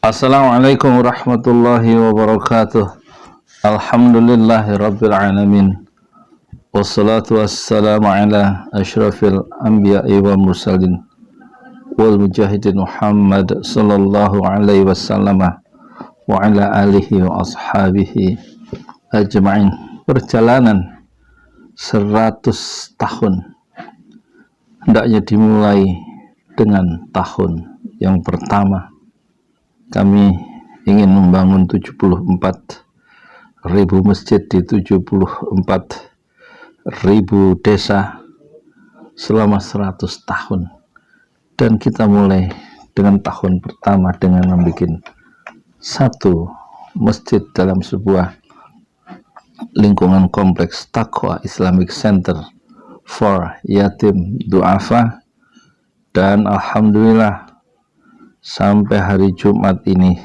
Assalamualaikum warahmatullahi wabarakatuh. Alhamdulillahi rabbil alamin. Wassalatu wassalamu ala asyrafil anbiya'i wa mursalin wal mujahidin Muhammad sallallahu alaihi wasallam wa ala alihi wa ashabihi ajma'in. Perjalanan 100 tahun hendaknya dimulai dengan tahun yang pertama. Kami ingin membangun 74.000 masjid di 74.000 desa selama 100 tahun. Dan kita mulai dengan tahun pertama dengan membuat satu masjid dalam sebuah lingkungan kompleks Taqwa Islamic Center for Yatim Du'afa. Dan alhamdulillah sampai hari Jumat ini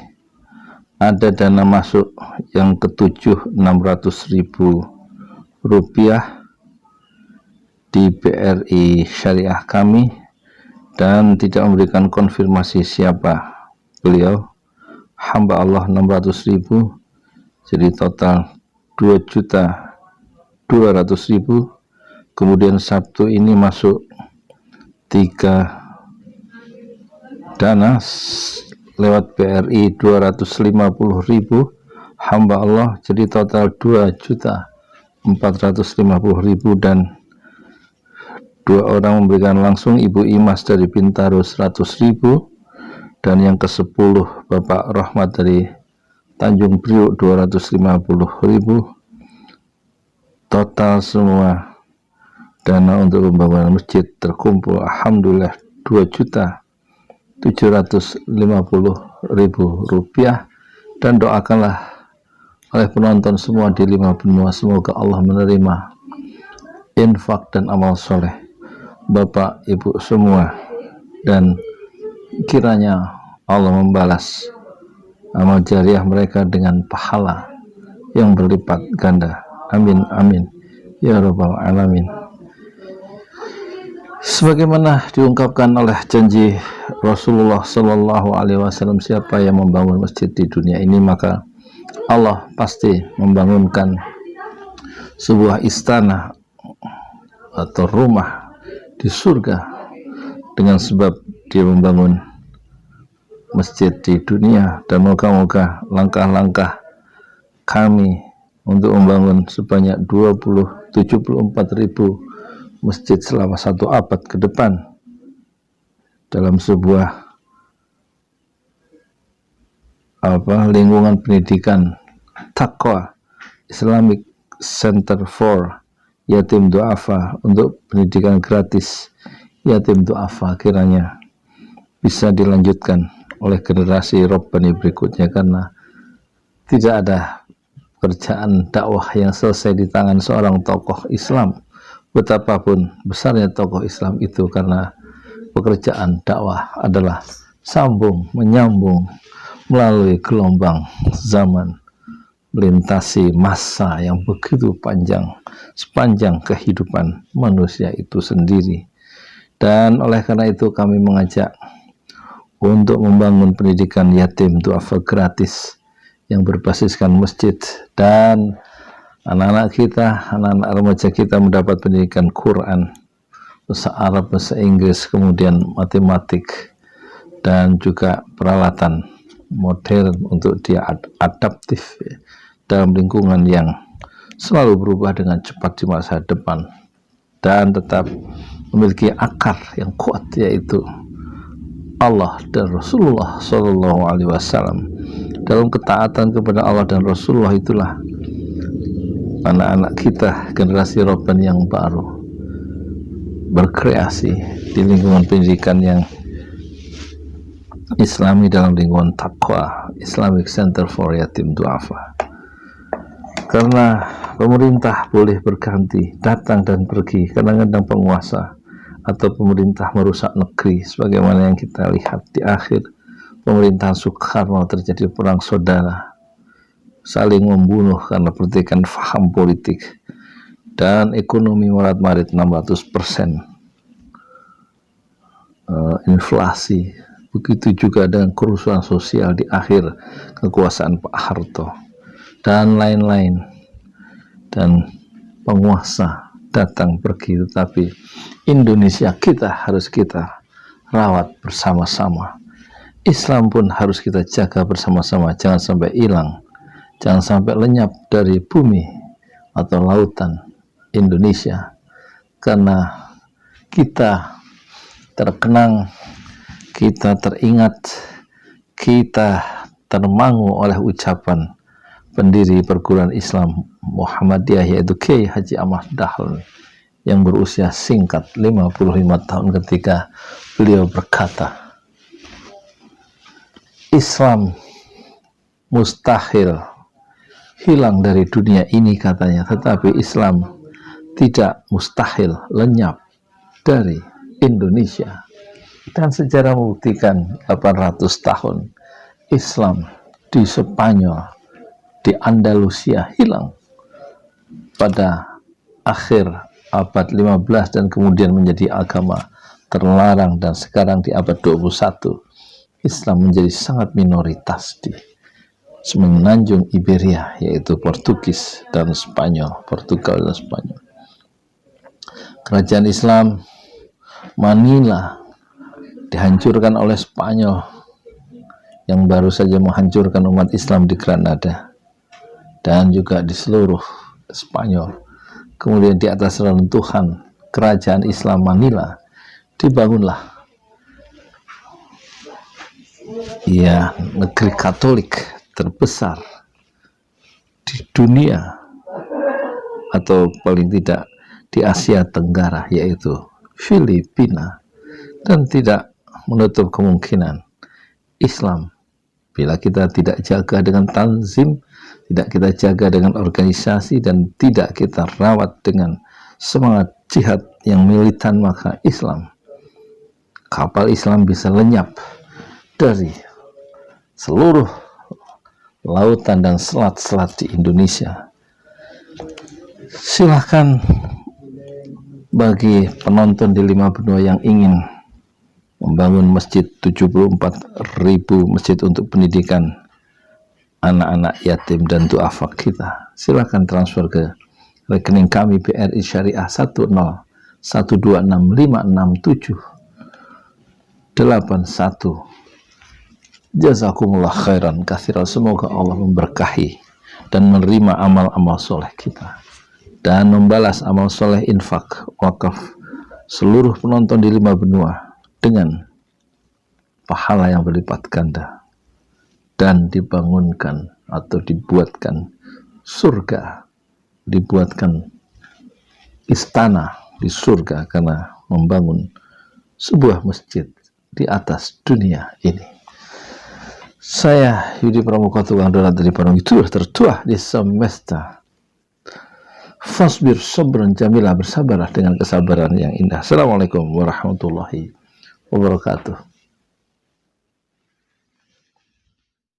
ada dana masuk yang ketujuh 600.000 rupiah di BRI Syariah kami, dan tidak memberikan konfirmasi siapa beliau. Hamba Allah 600.000, jadi total 2.200.000. Kemudian Sabtu ini masuk 3 dana lewat BRI 250.000 hamba Allah, jadi total 2.450.000, dan 2 orang memberikan langsung, Ibu Imas dari Bintaro 100.000, dan yang ke-10 Bapak Rahmat dari Tanjung Priuk 250.000. Total semua dana untuk pembangunan masjid terkumpul alhamdulillah 2.750.000 rupiah. Dan doakanlah oleh penonton semua di 5 benua, semoga Allah menerima infak dan amal soleh Bapak Ibu semua, dan kiranya Allah membalas amal jariah mereka dengan pahala yang berlipat ganda. Amin amin ya rabbal alamin. Sebagaimana diungkapkan oleh janji Rasulullah Sallallahu Alaihi Wasallam, siapa yang membangun masjid di dunia ini, maka Allah pasti membangunkan sebuah istana atau rumah di surga dengan sebab dia membangun masjid di dunia. Dan moga-moga langkah-langkah kami untuk membangun sebanyak 74.000 masjid selama 1 abad ke depan dalam sebuah lingkungan pendidikan Taqwa Islamic Center for Yatim Du'afa, untuk pendidikan gratis yatim du'afa, kiranya bisa dilanjutkan oleh generasi Rabbani berikutnya, karena tidak ada pekerjaan dakwah yang selesai di tangan seorang tokoh Islam, betapapun besarnya tokoh Islam itu, karena pekerjaan dakwah adalah sambung menyambung melalui gelombang zaman, melintasi masa yang begitu panjang sepanjang kehidupan manusia itu sendiri. Dan oleh karena itu kami mengajak untuk membangun pendidikan yatim du'afa gratis yang berbasiskan masjid, dan anak-anak kita, anak-anak remaja kita mendapat pendidikan Quran, bahasa Arab, bahasa Inggris, kemudian matematik, dan juga peralatan modern untuk dia adaptif dalam lingkungan yang selalu berubah dengan cepat di masa depan, dan tetap memiliki akar yang kuat, yaitu Allah dan Rasulullah Sallallahu Alaihi Wasallam. Dalam ketaatan kepada Allah dan Rasulullah itulah anak-anak kita, generasi Rabbani yang baru, berkreasi di lingkungan pendidikan yang Islami dalam lingkungan Taqwa Islamic Center for Yatim Du'afa. Karena pemerintah boleh berganti, datang dan pergi, kadang-kadang penguasa atau pemerintah merusak negeri, sebagaimana yang kita lihat di akhir pemerintahan Soekarno terjadi perang saudara, saling membunuh karena perbedaan faham politik, dan ekonomi morat-marit 600%, inflasi Begitu juga dengan kerusuhan sosial di akhir kekuasaan Pak Harto dan lain-lain. Dan penguasa datang pergi, tetapi Indonesia harus kita rawat bersama-sama. Islam pun harus kita jaga bersama-sama, jangan sampai hilang, jangan sampai lenyap dari bumi atau lautan Indonesia, karena kita terkenang, kita teringat, kita termangu oleh ucapan pendiri perguruan Islam Muhammadiyah, yaitu Kiai Haji Ahmad Dahlan, yang berusia singkat 55 tahun, ketika beliau berkata, Islam mustahil hilang dari dunia ini katanya, tetapi Islam tidak mustahil lenyap dari Indonesia. Dan sejarah membuktikan 800 tahun Islam di Spanyol, di Andalusia hilang pada akhir abad 15 dan kemudian menjadi agama terlarang, dan sekarang di abad 21 Islam menjadi sangat minoritas di semenanjung Iberia, yaitu Portugis dan Spanyol, Portugal dan Spanyol. Kerajaan Islam Manila dihancurkan oleh Spanyol yang baru saja menghancurkan umat Islam di Granada dan juga di seluruh Spanyol. Kemudian di atas reruntuhan kerajaan Islam Manila dibangunlah negeri Katolik terbesar di dunia, atau paling tidak di Asia Tenggara, yaitu Filipina. Dan tidak menutup kemungkinan Islam, bila kita tidak jaga dengan tanzim, tidak kita jaga dengan organisasi, dan tidak kita rawat dengan semangat jihad yang militan, maka Islam, kapal Islam bisa lenyap dari seluruh lautan dan selat-selat di Indonesia. Silahkan bagi penonton di 5 benua yang ingin membangun masjid, 74.000 masjid untuk pendidikan anak-anak yatim dan duafa kita, silakan transfer ke rekening kami BRI Syariah 1012265678. Jazakumullah khairan katsiran. Semoga Allah memberkahi dan menerima amal-amal soleh kita dan membalas amal soleh infak wakaf seluruh penonton di 5 benua dengan pahala yang berlipat ganda, dan dibangunkan atau dibuatkan surga, dibuatkan istana di surga karena membangun sebuah masjid di atas dunia ini. Saya Yudi Pramuka, tukang donat dari Bandung, itu tertua di semesta. Fasbir sabran jamila, bersabarlah dengan kesabaran yang indah. Assalamualaikum warahmatullahi wabarakatuh.